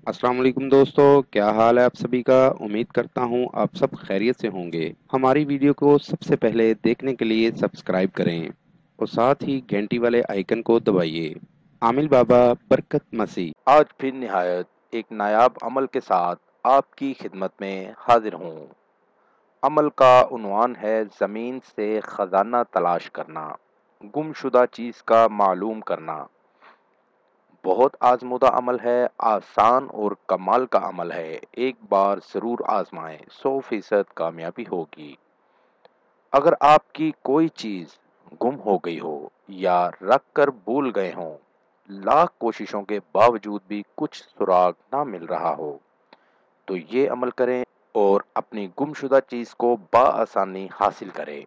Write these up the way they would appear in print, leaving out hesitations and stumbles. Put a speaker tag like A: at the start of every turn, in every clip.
A: अस्सलाम वालेकुम दोस्तों, क्या हाल है आप सभी का। उम्मीद करता हूँ आप सब खैरियत से होंगे। हमारी वीडियो को सबसे पहले देखने के लिए सब्सक्राइब करें और साथ ही घंटी वाले आइकन को दबाइए। आमिल बाबा बरकत मसीह।
B: आज फिर निहायत एक नायाब अमल के साथ आपकी खिदमत में हाजिर हूँ। अमल का उन्वान है ज़मीन से ख़जाना तलाश करना, गुमशुदा चीज़ का मालूम करना। बहुत आजमुदा अमल है, आसान और कमाल का अमल है। एक बार ज़रूर आजमाएं, 100% कामयाबी होगी। अगर आपकी कोई चीज़ गुम हो गई हो या रख कर भूल गए हों, लाख कोशिशों के बावजूद भी कुछ सुराग ना मिल रहा हो, तो ये अमल करें और अपनी गुमशुदा चीज़ को बआसानी हासिल करें।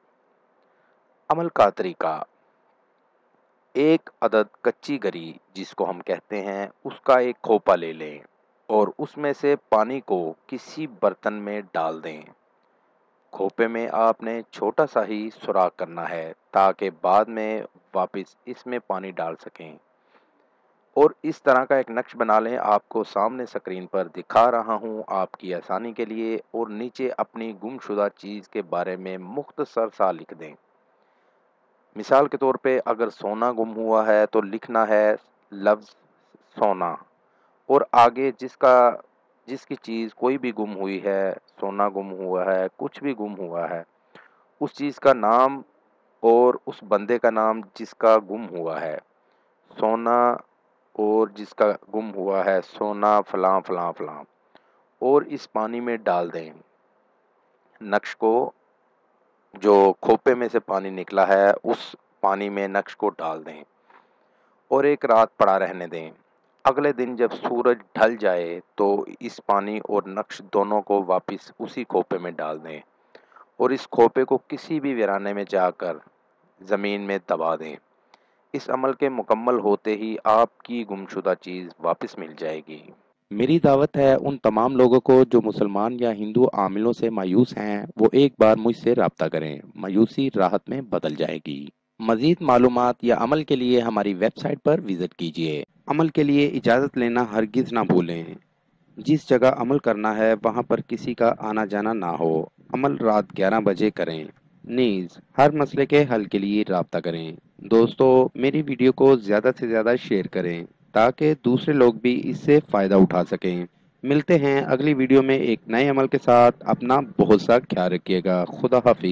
B: अमल का तरीका: एक अदद कच्ची गरी जिसको हम कहते हैं, उसका एक खोपा ले लें और उसमें से पानी को किसी बर्तन में डाल दें। खोपे में आपने छोटा सा ही सुराख करना है ताकि बाद में वापस इसमें पानी डाल सकें। और इस तरह का एक नक्श बना लें, आपको सामने स्क्रीन पर दिखा रहा हूँ आपकी आसानी के लिए। और नीचे अपनी गुमशुदा चीज़ के बारे में मुख्तसर सा लिख दें। मिसाल के तौर पे अगर सोना गुम हुआ है तो लिखना है लफ्ज़ सोना, और आगे जिसकी चीज़ कोई भी गुम हुई है, सोना गुम हुआ है, कुछ भी गुम हुआ है, उस चीज़ का नाम और उस बंदे का नाम जिसका गुम हुआ है। सोना और जिसका गुम हुआ है, सोना फलां फलां फलां, और इस पानी में डाल दें। नक्श को, जो खोपे में से पानी निकला है, उस पानी में नक्श को डाल दें और एक रात पड़ा रहने दें। अगले दिन जब सूरज ढल जाए तो इस पानी और नक्श दोनों को वापस उसी खोपे में डाल दें और इस खोपे को किसी भी वीराने में जाकर ज़मीन में दबा दें। इस अमल के मुकम्मल होते ही आपकी गुमशुदा चीज़ वापस मिल जाएगी।
A: मेरी दावत है उन तमाम लोगों को जो मुसलमान या हिंदू आमिलों से मायूस हैं, वो एक बार मुझसे रब्ता करें। मायूसी राहत में बदल जाएगी। मजीद मालूमात या अमल के लिए हमारी वेबसाइट पर विजिट कीजिए। अमल के लिए इजाज़त लेना हरगिज़ ना भूलें। जिस जगह अमल करना है वहाँ पर किसी का आना जाना ना हो। अमल रात 11 बजे करें। नीज हर मसले के हल के लिए राब्ता करें। दोस्तों, मेरी वीडियो को ज़्यादा से ज़्यादा शेयर करें ताकि दूसरे लोग भी इससे फ़ायदा उठा सकें। मिलते हैं अगली वीडियो में एक नए अमल के साथ। अपना बहुत सा ख्याल रखिएगा। खुदा हाफिज।